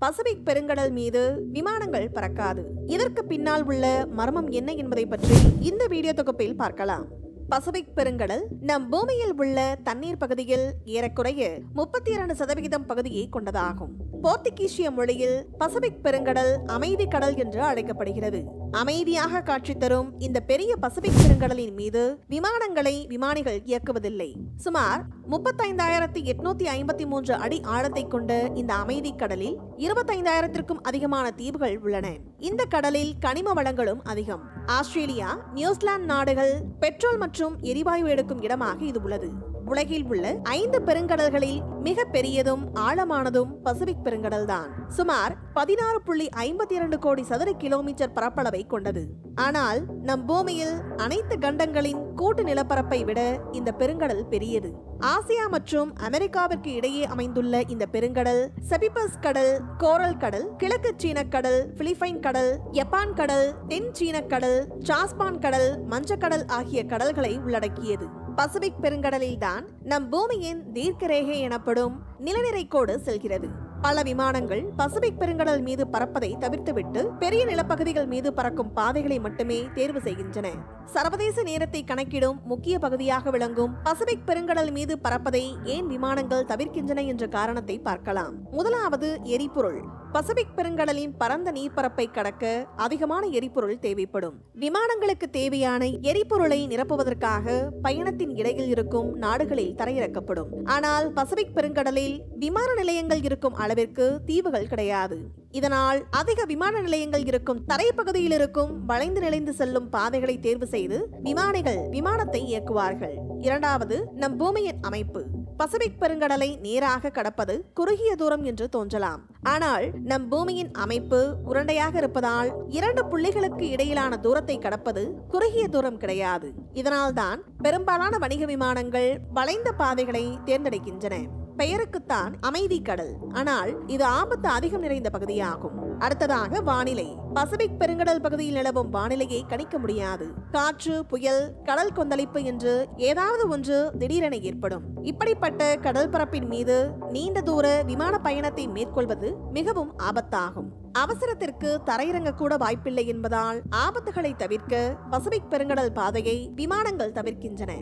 Pacific பெருங்கடல் மீது விமானங்கள் பறக்காது. இதற்கு பின்னால் உள்ள மர்மம் என்ன என்பதை பற்றி இந்த வீடியோ தொகுப்பில் பார்க்கலாம். பசிபிக் பெருங்கடல் நம் பூமியில் உள்ள தண்ணீர் பகுதியில் ஏறக்குறைய 32% பகுதியை கொண்டதாகும். போர்த்துகீசிய மொழியில் பசிபிக் பெருங்கடல் அமைதி கடல் என்று அழைக்கப்படுகிறது. அமைதியாக காட்சி தரும் இந்த பெரிய பசிபிக் பெருங்கடலின் மீது விமானிகள் இயக்குவதில்லை. சுமார் 35,853 அடி ஆழத்தை கொண்ட இந்த அமைதி கடலில் 25,000க்கும் அதிகமான தீவுகள் உள்ளன. இந்த கடலில் கனிம வளங்களும் அதிகம். ஆஸ்திரேலியா, நியூசிலாந்து நாடுகள் பெட்ரோல் மற்றும் எரிவாயு எடுக்கும் இடமாக இது உள்ளது. உலகில் உள்ள 5 பெருங்கடல்களில் மிக பெரியதும் ஆழமானதும் பசிபிக் பெருங்கடல் தான். சுமார் 16.52 கோடி சதுர கிலோமீட்டர் பரப்பளவை கொண்டது. ஆனால் நம் பூமியில் அனைத்து கண்டங்களின் கூட்டு நிலப்பரப்பை விட இந்த பெருங்கடல் பெரியது. ஆசியா மற்றும் அமெரிக்காவிற்கு இடையே அமைந்துள்ள இந்த பெருங்கடல் செபிபஸ் கடல், கோரல் கடல், கிழக்கு சீன கடல், பிலிப்பைன் கடல், ஜப்பான் கடல், தென் சீன கடல், ஜாஸ்பான் கடல், மஞ்சக்கடல் ஆகிய கடல்களை உள்ளடக்கியது. பசிபிக் பெருங்கடலில் தான் நம் பூமியின் தீர்க்கரேகை எனப்படும் நிலநிறை கோடு செல்கிறது. பல விமானங்கள் பசிபிக் பெருங்கடல் மீது பறப்பதை தவிர்த்துவிட்டு பெரிய நிலப்பகுதிகள் மீது பறக்கும் பாதைகளை மட்டுமே தேர்வு செய்கின்றன. சர்வதேச நேரத்தை கணக்கிடும் முக்கிய பகுதியாக விளங்கும் பசிபிக் பெருங்கடல் மீது பறப்பதை ஏன் விமானங்கள் தவிர்க்கின்றன என்ற காரணத்தை பார்க்கலாம். முதலாவது எரிபொருள். பசிபிக் பெருங்கடலின் பரந்த நீர்ப்பரப்பை கடக்க அதிகமான எரிபொருள் தேவைப்படும். விமானங்களுக்கு தேவையான எரிபொருளை நிரப்புவதற்காக பயணத்தின் இடையில் இருக்கும் நாடுகளில் தரையிறக்கப்படும். ஆனால் பசிபிக் பெருங்கடலில் விமான நிலையங்கள் இருக்கும் அளவிற்கு தீவுகள் கிடையாது. இதனால் அதிக விமான நிலையங்கள் இருக்கும் தரைப்பகுதியில் இருக்கும் வளைந்து நிலைந்து செல்லும் பாதைகளை தேர்வு செய்து விமானிகள் விமானத்தை இயக்குவார்கள். இரண்டாவது, நம் பூமியின் அமைப்பு. பசிபிக் பெருங்கடலை நேராக கடப்பது குறுகிய தூரம் என்று தோன்றலாம். ஆனால் நம் பூமியின் அமைப்பு உருண்டையாக இருப்பதால் 2 புள்ளிகளுக்கு இடையிலான தூரத்தை கடப்பது குறுகிய தூரம் கிடையாது. இதனால்தான் பெரும்பாலான வணிக விமானங்கள் வளைந்த பாதைகளை தேர்ந்தெடுக்கின்றன. பெயருக்குத்தான் அமைதி கடல், ஆனால் இது ஆபத்து அதிகம் நிறைந்த பகுதியாகும். அடுத்ததாக வானிலை. பசிபிக் பெருங்கடல் பகுதியில் நிலவும் வானிலையை கணிக்க முடியாது. காற்று, புயல், கடல் கொந்தளிப்பு என்று ஏதாவது ஒன்று திடீரென ஏற்படும். இப்படிப்பட்ட கடல் பரப்பின் மீது நீண்ட தூர விமான பயணத்தை மேற்கொள்வது மிகவும் ஆபத்தாகும். அவசரத்திற்கு தரையிறங்க கூட வாய்ப்பில்லை என்பதால் ஆபத்துகளை தவிர்க்க பசிபிக் பெருங்கடல் பாதையை விமானங்கள் தவிர்க்கின்றன.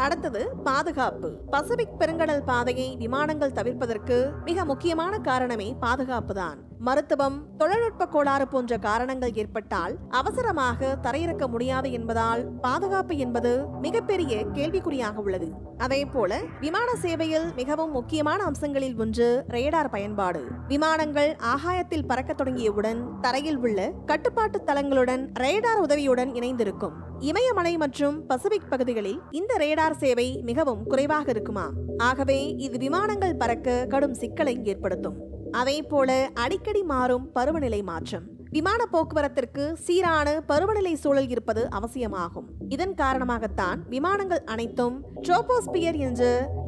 அடுத்தது பாதுகாப்பு. பசிபிக் பெருங்கடல் பாதையை விமானங்கள் தவிர்ப்பதற்கு மிக முக்கியமான காரணமே பாதுகாப்பு தான். மருத்துவம், தொழில்நுட்ப கோளாறு போன்ற காரணங்கள் ஏற்பட்டால் அவசரமாக தரையிறக்க முடியாது என்பதால் பாதுகாப்பு என்பது மிகப்பெரிய கேள்விக்குறியாக உள்ளது. அதே போல விமான சேவையில் மிகவும் முக்கியமான அம்சங்களில் ஒன்று ரேடார் பயன்பாடு. விமானங்கள் ஆகாயத்தில் பறக்க தொடங்கியவுடன் தரையில் உள்ள கட்டுப்பாட்டு தளங்களுடன் ரேடார் உதவியுடன் இணைந்திருக்கும். இமயமலை மற்றும் பசிபிக் பகுதிகளில் இந்த ரேடார் சேவை மிகவும் குறைவாக இருக்குமா. ஆகவே இது விமானங்கள் பறக்க கடும் சிக்கலை ஏற்படுத்தும். அதே போல அடிக்கடி மாறும் பருவநிலை மாற்றம். விமான போக்குவரத்திற்கு சீரான பருவநிலை சூழல் இருப்பது அவசியமாகும். இதன் காரணமாகத்தான் விமானங்கள் அனைத்தும் ட்ரோபோஸ்பியர் என்ற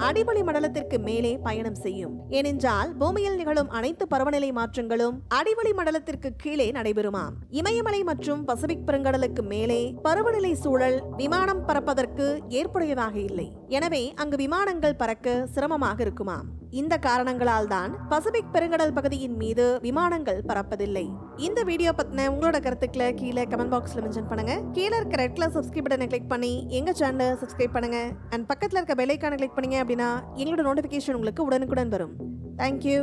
அடிவளி மண்டலத்திற்கு மேலே பயணம் செய்யும். ஏனென்றால் பூமியில் நிகழும் அனைத்து பருவநிலை மாற்றங்களும் அடிவளி மண்டலத்திற்கு கீழே நடைபெறுமாம். இமயமலை மற்றும் பசிபிக் பெருங்கடலுக்கு மேலே பருவநிலை சூழல் விமானம் பறப்பதற்கு ஏற்புடையதாக இல்லை. எனவே அங்கு விமானங்கள் பறக்க சிரமமாக இருக்குமாம். இந்த காரணங்களால் தான் பசிபிக் பெருங்கடல் பகுதியின் மீது விமானங்கள் பறப்பதில்லை. இந்த வீடியோ பத்தின உங்களோட கருத்துக்களை கீழே கமெண்ட் பாக்ஸ்ல மென்ஷன் பண்ணுங்க. கீழே இருக்க ரெட் கலர் சப்ஸ்கிரைப் பட்டனை கிளிக் பண்ணி எங்க சேனலை சப்ஸ்கிரைப் பண்ணுங்க. அண்ட் பக்கத்துல இருக்க பெல் ஐகானை கிளிக் பண்ணீங்க அப்படின்னா எங்களோட நோட்டிபிகேஷன் உங்களுக்கு உடனுக்குடன் வரும். தேங்க்யூ.